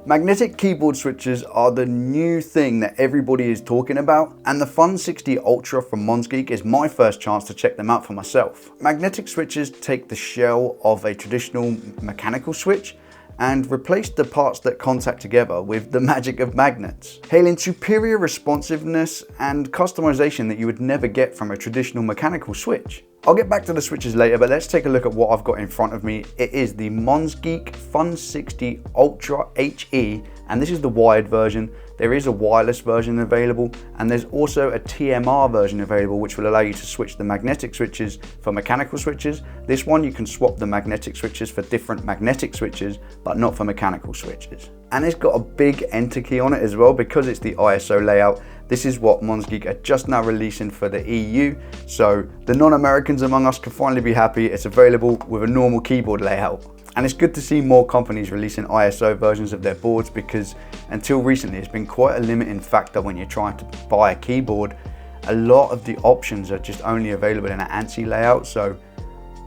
Magnetic keyboard switches are the new thing that everybody is talking about, and the FUN60 Ultra from Monsgeek is my first chance to check them out for myself. Magnetic switches take the shell of a traditional mechanical switch and replace the parts that contact together with the magic of magnets, hailing superior responsiveness and customization that you would never get from a traditional mechanical switch. I'll get back to the switches later, but let's take a look at what I've got in front of me. It is the Monsgeek FUN60 Ultra HE, and this is the wired version. There is a wireless version available, and there's also a TMR version available, which will allow you to switch the magnetic switches for mechanical switches. This one, you can swap the magnetic switches for different magnetic switches, but not for mechanical switches. And it's got a big enter key on it as well, because it's the ISO layout. This is what Monsgeek are just now releasing for the EU, so the non-Americans among us can finally be happy. It's available with a normal keyboard layout. And it's good to see more companies releasing ISO versions of their boards, because until recently it's been quite a limiting factor when you're trying to buy a keyboard. A lot of the options are just only available in an ANSI layout, so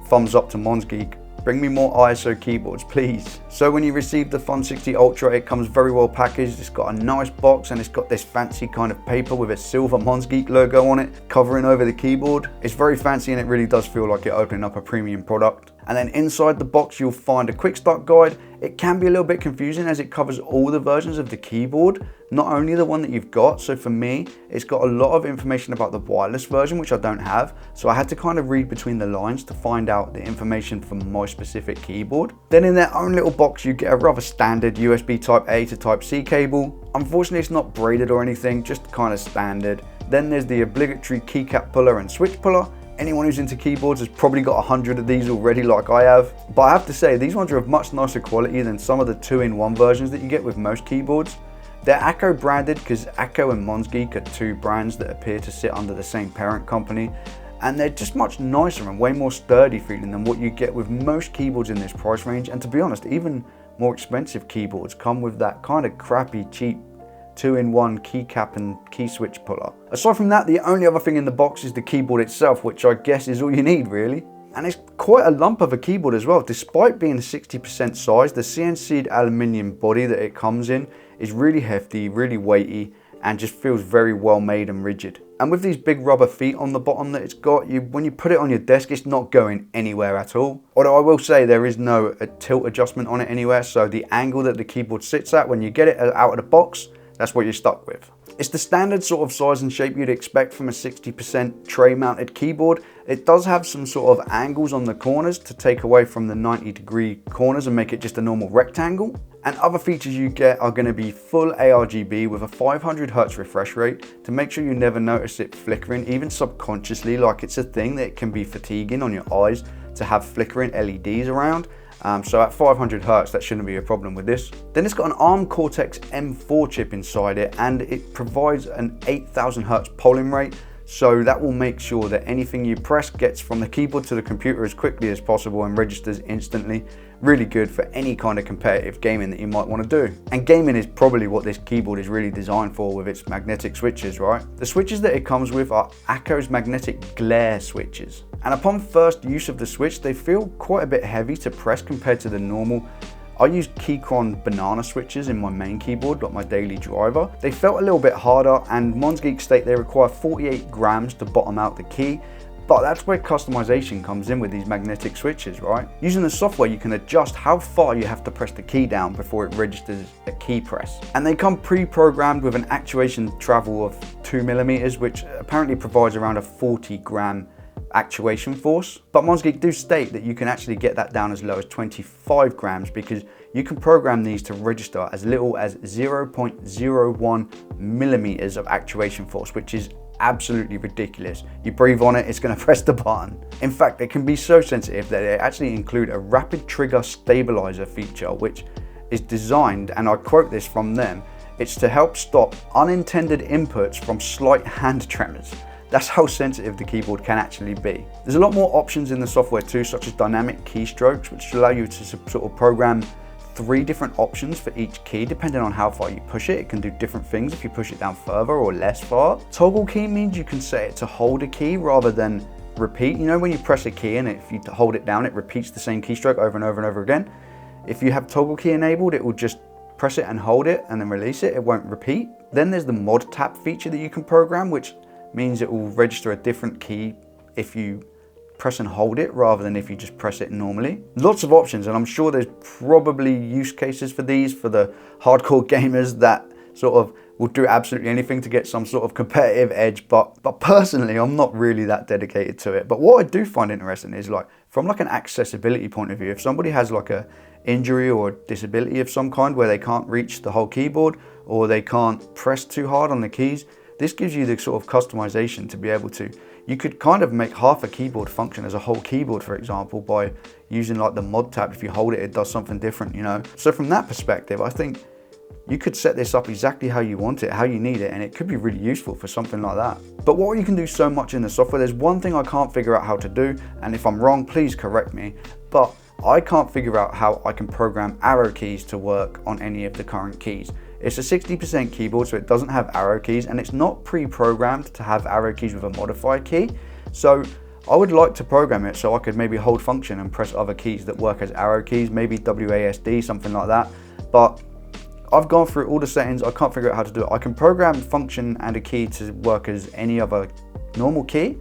thumbs up to Monsgeek. Bring me more ISO keyboards, please. So when you receive the FUN60 Ultra, it comes very well packaged. It's got a nice box and it's got this fancy kind of paper with a silver Monsgeek logo on it, covering over the keyboard. It's very fancy and it really does feel like you're opening up a premium product. And then inside the box, you'll find a quick start guide. It can be a little bit confusing as it covers all the versions of the keyboard, not only the one that you've got. So for me, it's got a lot of information about the wireless version, which I don't have. So I had to kind of read between the lines to find out the information for my specific keyboard. Then in their own little box, you get a rather standard USB Type A to Type C cable. Unfortunately, it's not braided or anything, just kind of standard. Then there's the obligatory keycap puller and switch puller. Anyone who's into keyboards has probably got 100 of these already like I have. But I have to say, these ones are of much nicer quality than some of the 2-in-1 versions that you get with most keyboards. They're Acco branded because Acco and Monsgeek are two brands that appear to sit under the same parent company. And they're just much nicer and way more sturdy feeling than what you get with most keyboards in this price range. And to be honest, even more expensive keyboards come with that kind of crappy, cheap 2-in-1 keycap and key switch puller. Aside from that, the only other thing in the box is the keyboard itself, which I guess is all you need really. And it's quite a lump of a keyboard as well. Despite being 60% size, the CNC'd aluminium body that it comes in is really hefty, really weighty, and just feels very well made and rigid. And with these big rubber feet on the bottom that it's got, when you put it on your desk, it's not going anywhere at all. Although I will say there is no tilt adjustment on it anywhere, so the angle that the keyboard sits at when you get it out of the box, that's what you're stuck with. It's the standard sort of size and shape you'd expect from a 60% tray mounted keyboard. It does have some sort of angles on the corners to take away from the 90-degree corners and make it just a normal rectangle. And other features you get are going to be full ARGB with a 500 Hz refresh rate to make sure you never notice it flickering, even subconsciously, like it's a thing that it can be fatiguing on your eyes to have flickering LEDs around. So at 500 Hz, that shouldn't be a problem with this. Then it's got an ARM Cortex M4 chip inside it, and it provides an 8000 Hz polling rate. So that will make sure that anything you press gets from the keyboard to the computer as quickly as possible and registers instantly. Really good for any kind of competitive gaming that you might want to do. And gaming is probably what this keyboard is really designed for with its magnetic switches, right? The switches that it comes with are Acco's magnetic glare switches. And upon first use of the switch, they feel quite a bit heavy to press compared to the normal. I use Keychron banana switches in my main keyboard, like my daily driver. They felt a little bit harder, and Monsgeek state they require 48 grams to bottom out the key. But that's where customization comes in with these magnetic switches, right? Using the software, you can adjust how far you have to press the key down before it registers a key press. And they come pre-programmed with an actuation travel of 2mm, which apparently provides around a 40-gram actuation force. But Monsgeek do state that you can actually get that down as low as 25 grams because you can program these to register as little as 0.01 millimeters of actuation force, which is absolutely ridiculous. You breathe on it, it's going to press the button. In fact, it can be so sensitive that they actually include a rapid trigger stabilizer feature, which is designed, and I quote this from them, it's to help stop unintended inputs from slight hand tremors. That's how sensitive the keyboard can actually be. There's a lot more options in the software too, such as dynamic keystrokes, which allow you to sort of program 3 different options for each key depending on how far you push it. It can do different things if you push it down further or less far. Toggle key means you can set it to hold a key rather than repeat. You know when you press a key and if you hold it down, it repeats the same keystroke over and over and over again. If you have toggle key enabled, it will just press it and hold it and then release it, it won't repeat. Then there's the mod tap feature that you can program, which means it will register a different key if you press and hold it rather than if you just press it normally. Lots of options, and I'm sure there's probably use cases for these for the hardcore gamers that sort of will do absolutely anything to get some sort of competitive edge, but personally I'm not really that dedicated to it. But what I do find interesting is, like, from like an accessibility point of view, if somebody has like a injury or a disability of some kind where they can't reach the whole keyboard or they can't press too hard on the keys, this gives you the sort of customization to be able to, you could kind of make half a keyboard function as a whole keyboard, for example, by using like the mod tab. If you hold it, it does something different, you know? So from that perspective, I think you could set this up exactly how you want it, how you need it, and it could be really useful for something like that. But while you can do so much in the software, there's one thing I can't figure out how to do, and if I'm wrong, please correct me, but I can't figure out how I can program arrow keys to work on any of the current keys. It's a 60% keyboard, so it doesn't have arrow keys, and it's not pre-programmed to have arrow keys with a modifier key. So I would like to program it so I could maybe hold function and press other keys that work as arrow keys, maybe WASD, something like that. But I've gone through all the settings, I can't figure out how to do it. I can program function and a key to work as any other normal key.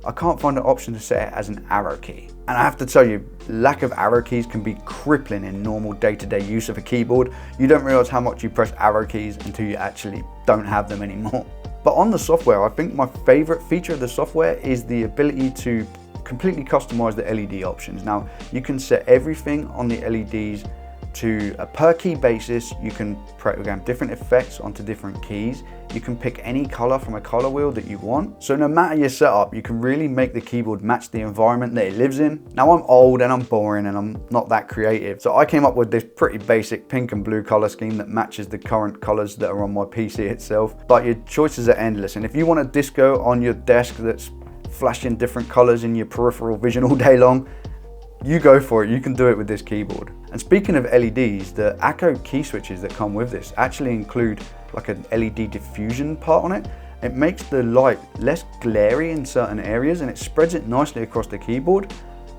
I can't find an option to set it as an arrow key. And I have to tell you, lack of arrow keys can be crippling in normal day-to-day use of a keyboard. You don't realize how much you press arrow keys until you actually don't have them anymore. But on the software, I think my favorite feature of the software is the ability to completely customize the LED options. Now, you can set everything on the LEDs to a per key basis. You can program different effects onto different keys. You can pick any color from a color wheel that you want. So no matter your setup, you can really make the keyboard match the environment that it lives in. Now, I'm old and I'm boring and I'm not that creative, so I came up with this pretty basic pink and blue color scheme that matches the current colors that are on my PC itself. But your choices are endless, and if you want a disco on your desk that's flashing different colors in your peripheral vision all day long, you go for it. You can do it with this keyboard. And speaking of LEDs, the Acco key switches that come with this actually include like an LED diffusion part on it. It makes the light less glary in certain areas and it spreads it nicely across the keyboard.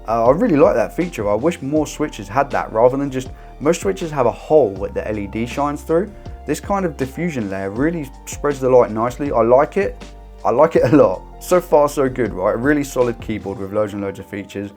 I really like that feature. I wish more switches had that rather than just, most switches have a hole that the LED shines through. This kind of diffusion layer really spreads the light nicely. I like it a lot. So far so good, right? A really solid keyboard with loads and loads of features.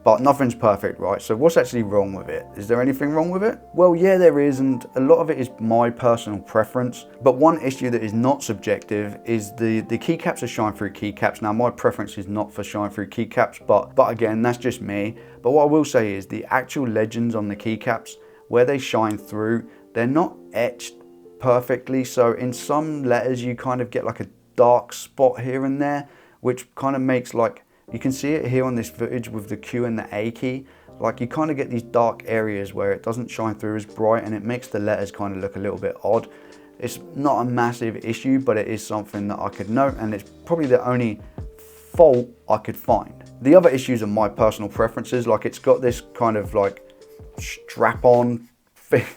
But nothing's perfect, right? So what's actually wrong with it? Is there anything wrong with it? Well, yeah, there is, and a lot of it is my personal preference. But one issue that is not subjective is the keycaps are shine-through keycaps. Now, my preference is not for shine-through keycaps, but again, that's just me. But what I will say is the actual legends on the keycaps, where they shine through, they're not etched perfectly. So in some letters, you kind of get like a dark spot here and there, which kind of makes like, you can see it here on this footage with the Q and the A key. Like, you kind of get these dark areas where it doesn't shine through as bright and it makes the letters kind of look a little bit odd. It's not a massive issue, but it is something that I could note, and it's probably the only fault I could find. The other issues are my personal preferences. Like, it's got this kind of like strap-on thing.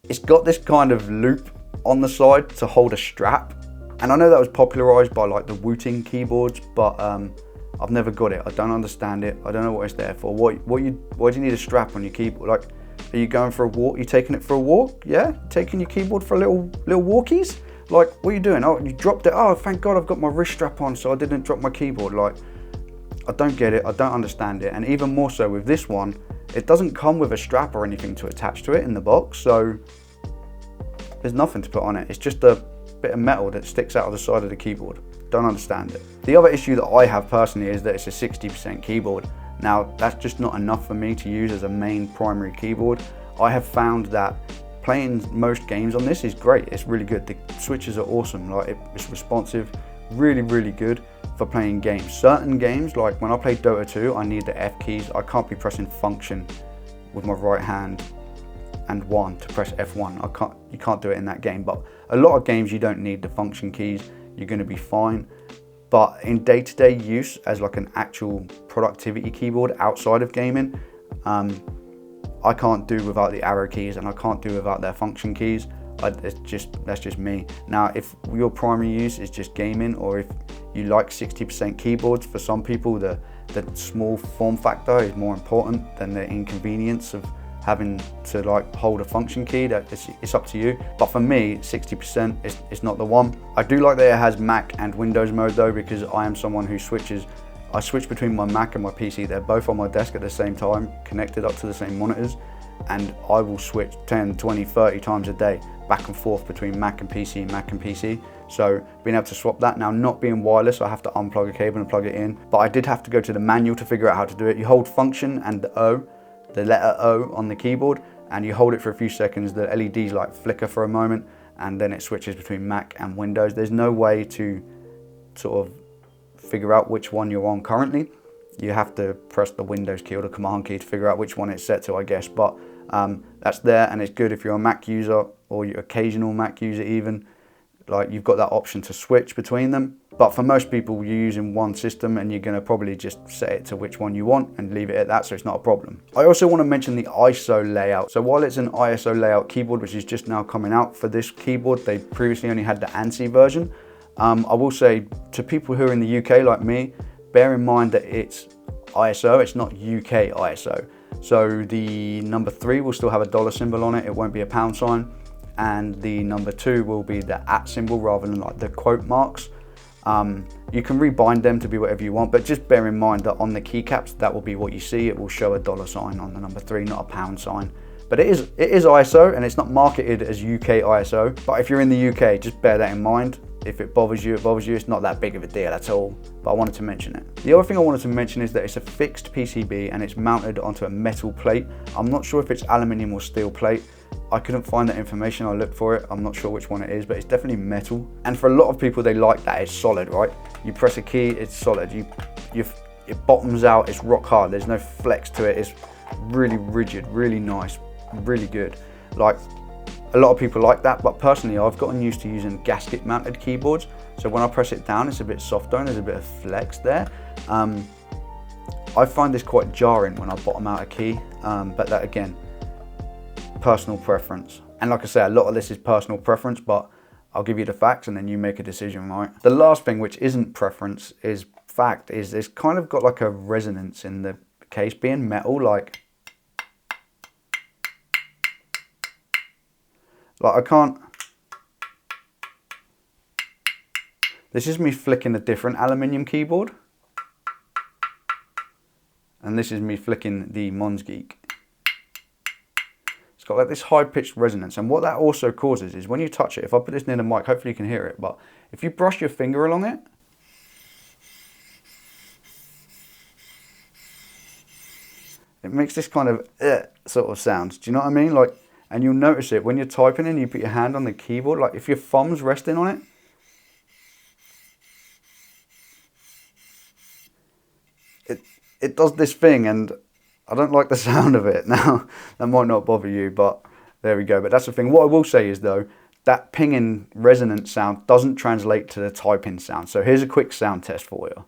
It's got this kind of loop on the side to hold a strap. And I know that was popularized by like the Wooting keyboards, but I've never got it. I don't understand it. I don't know what it's there for. Why do you need a strap on your keyboard? Like, are you going for a walk? You taking it for a walk? Yeah, taking your keyboard for a little walkies? Like, what are you doing? Oh, you dropped it. Oh, thank God I've got my wrist strap on, so I didn't drop my keyboard. Like, I don't get it. I don't understand it. And even more so with this one, it doesn't come with a strap or anything to attach to it in the box, so there's nothing to put on it. It's just a bit of metal that sticks out of the side of the keyboard. Don't understand it. The other issue that I have personally is that it's a 60% keyboard. Now, that's just not enough for me to use as a main primary keyboard. I have found that playing most games on this is great. It's really good. The switches are awesome. Like, it's responsive, really, really good for playing games. Certain games, like when I play Dota 2, I need the F keys. I can't be pressing function with my right hand and 1 to press F1. You can't do it in that game. But a lot of games you don't need the function keys. You're going to be fine. But in day-to-day use as like an actual productivity keyboard outside of gaming, I can't do without the arrow keys and I can't do without their function keys. That's just me. Now, if your primary use is just gaming, or if you like 60% keyboards, for some people the small form factor is more important than the inconvenience of having to like hold a function key. That it's up to you. But for me, 60% is not the one. I do like that it has Mac and Windows mode though, because I am someone who I switch between my Mac and my PC. They're both on my desk at the same time, connected up to the same monitors, and I will switch 10, 20, 30 times a day back and forth between Mac and PC, Mac and PC. So being able to swap that, now not being wireless, I have to unplug a cable and plug it in, but I did have to go to the manual to figure out how to do it. You hold function and the letter O on the keyboard, and you hold it for a few seconds. The LEDs like flicker for a moment, and then it switches between Mac and Windows. There's no way to sort of figure out which one you're on currently. You have to press the Windows key or the command key to figure out which one it's set to, I guess. But that's there, and it's good if you're a Mac user or you're occasional Mac user even. Like, you've got that option to switch between them. But for most people, you're using one system and you're going to probably just set it to which one you want and leave it at that, so it's not a problem. I also want to mention the ISO layout. So while it's an ISO layout keyboard, which is just now coming out for this keyboard, they previously only had the ANSI version. I will say to people who are in the UK like me, bear in mind that it's ISO, it's not UK ISO. So the number 3 will still have a dollar symbol on it, it won't be a pound sign. And the number 2 will be the @ symbol rather than like the quote marks. You can rebind them to be whatever you want, but just bear in mind that on the keycaps, that will be what you see. It will show a dollar sign on the number 3, not a pound sign. But it is ISO, and it's not marketed as UK ISO. But if you're in the UK, just bear that in mind. If it bothers you, it bothers you. It's not that big of a deal at all, but I wanted to mention it. The other thing I wanted to mention is that it's a fixed PCB and it's mounted onto a metal plate. I'm not sure if it's aluminium or steel plate. I couldn't find that information, I looked for it. I'm not sure which one it is, but it's definitely metal. And for a lot of people, they like that, it's solid, right? You press a key, it's solid. It bottoms out, it's rock hard. There's no flex to it. It's really rigid, really nice, really good. Like, a lot of people like that, but personally, I've gotten used to using gasket mounted keyboards. So when I press it down, it's a bit softer and there's a bit of flex there. I find this quite jarring when I bottom out a key, but that again, personal preference. And like I say, a lot of this is personal preference, but I'll give you the facts and then you make a decision, right? The last thing, which isn't preference, is fact, is it's kind of got like a resonance in the case, being metal, like I can't, this is me flicking a different aluminium keyboard, and this is me flicking the Monsgeek. It's got like this high-pitched resonance, and what that also causes is when you touch it, if I put this near the mic, hopefully you can hear it, but if you brush your finger along it, it makes this kind of sort of sound. Do you know what I mean? Like, and you'll notice it when you're typing and you put your hand on the keyboard, like if your thumb's resting on it, it does this thing, and I don't like the sound of it. Now, that might not bother you, but there we go. But that's the thing. What I will say is though, that pinging resonance sound doesn't translate to the typing sound. So here's a quick sound test for you.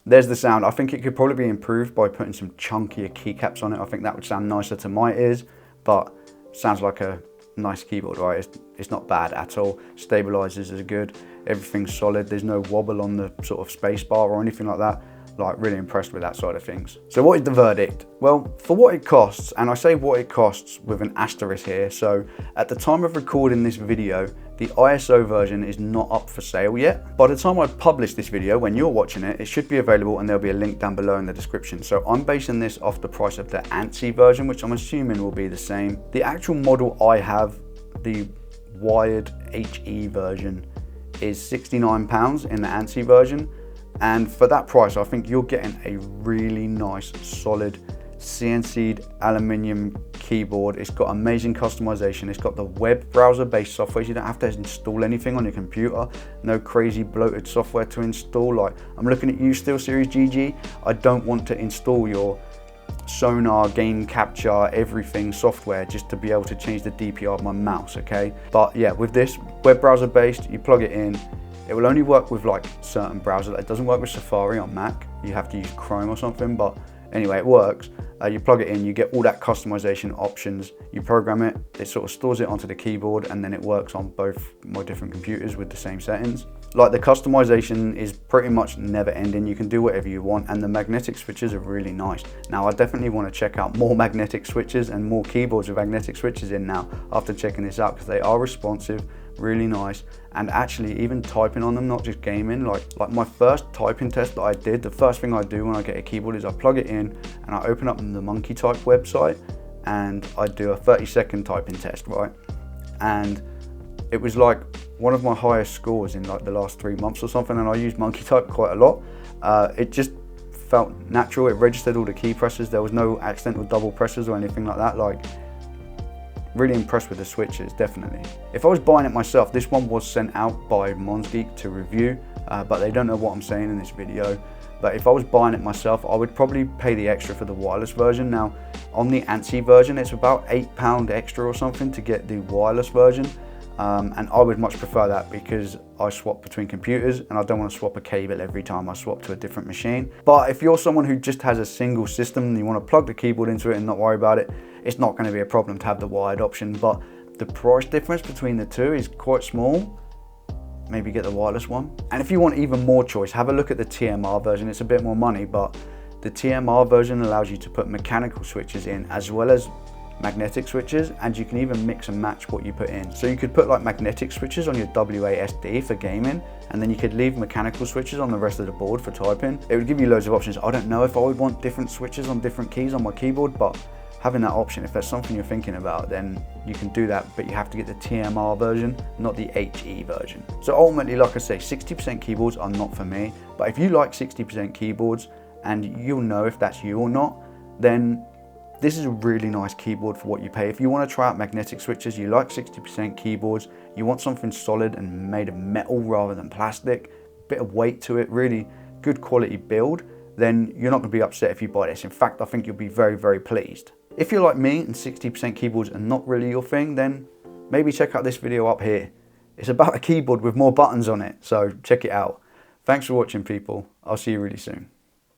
There's the sound. I think it could probably be improved by putting some chunkier keycaps on it. I think that would sound nicer to my ears, but sounds like a nice keyboard, right? It's not bad at all. Stabilizers are good. Everything's solid. There's no wobble on the sort of space bar or anything like that. Like, really impressed with that side of things. So what is the verdict? Well, for what it costs, and I say what it costs with an asterisk here, so at the time of recording this video, the ISO version is not up for sale yet. By the time I publish this video, when you're watching it, it should be available and there'll be a link down below in the description. So I'm basing this off the price of the ANSI version, which I'm assuming will be the same. The actual model I have, the wired HE version, is £69 in the ANSI version. And for that price, I think you're getting a really nice, solid, CNC'd aluminium keyboard. It's got amazing customization. It's got the web browser based software, so you don't have to install anything on your computer. No crazy bloated software to install. Like, I'm looking at you, SteelSeries GG. I don't want to install your Sonar, game capture, everything software just to be able to change the DPI of my mouse, okay? But yeah, with this, web browser based, you plug it in, It will only work with like certain browsers. It doesn't work with Safari on Mac. You have to use Chrome or something, but anyway, it works. You plug it in, you get all that customization options, you program it, it sort of stores it onto the keyboard, and then it works on both my different computers with the same settings. Like, the customization is pretty much never ending. You can do whatever you want, and the magnetic switches are really nice. Now, I definitely want to check out more magnetic switches and more keyboards with magnetic switches in now after checking this out, because they are responsive, really nice, and actually even typing on them, not just gaming. Like my first typing test that I did, the first thing I do when I get a keyboard is I plug it in and I open up the Monkey Type website and I do a 30-second typing test, right? And it was like one of my highest scores in like the last 3 months or something, and I used Monkey Type quite a lot. It just felt natural. It registered all the key presses. There was no accidental double presses or anything like that. Like, really impressed with the switches, definitely. If I was buying it myself, this one was sent out by Monsgeek to review, but they don't know what I'm saying in this video. But if I was buying it myself, I would probably pay the extra for the wireless version. Now, on the ANSI version, it's about £8 extra or something to get the wireless version. And I would much prefer that because I swap between computers and I don't want to swap a cable every time I swap to a different machine. But if you're someone who just has a single system and you want to plug the keyboard into it and not worry about it, it's not going to be a problem to have the wired option. But the price difference between the two is quite small. Maybe get the wireless one. And if you want even more choice, have a look at the TMR version. It's a bit more money, but the TMR version allows you to put mechanical switches in as well as magnetic switches, and you can even mix and match what you put in. So you could put like magnetic switches on your WASD for gaming, and then you could leave mechanical switches on the rest of the board for typing. It would give you loads of options. I don't know if I would want different switches on different keys on my keyboard, but having that option, if that's something you're thinking about, then you can do that, but you have to get the TMR version, not the HE version. So ultimately, like I say, 60% keyboards are not for me, but if you like 60% keyboards, and you'll know if that's you or not, then this is a really nice keyboard for what you pay. If you want to try out magnetic switches, you like 60% keyboards, you want something solid and made of metal rather than plastic, bit of weight to it, really good quality build, then you're not going to be upset if you buy this. In fact, I think you'll be very, very pleased. If you're like me and 60% keyboards are not really your thing, then maybe check out this video up here. It's about a keyboard with more buttons on it, so check it out. Thanks for watching, people. I'll see you really soon.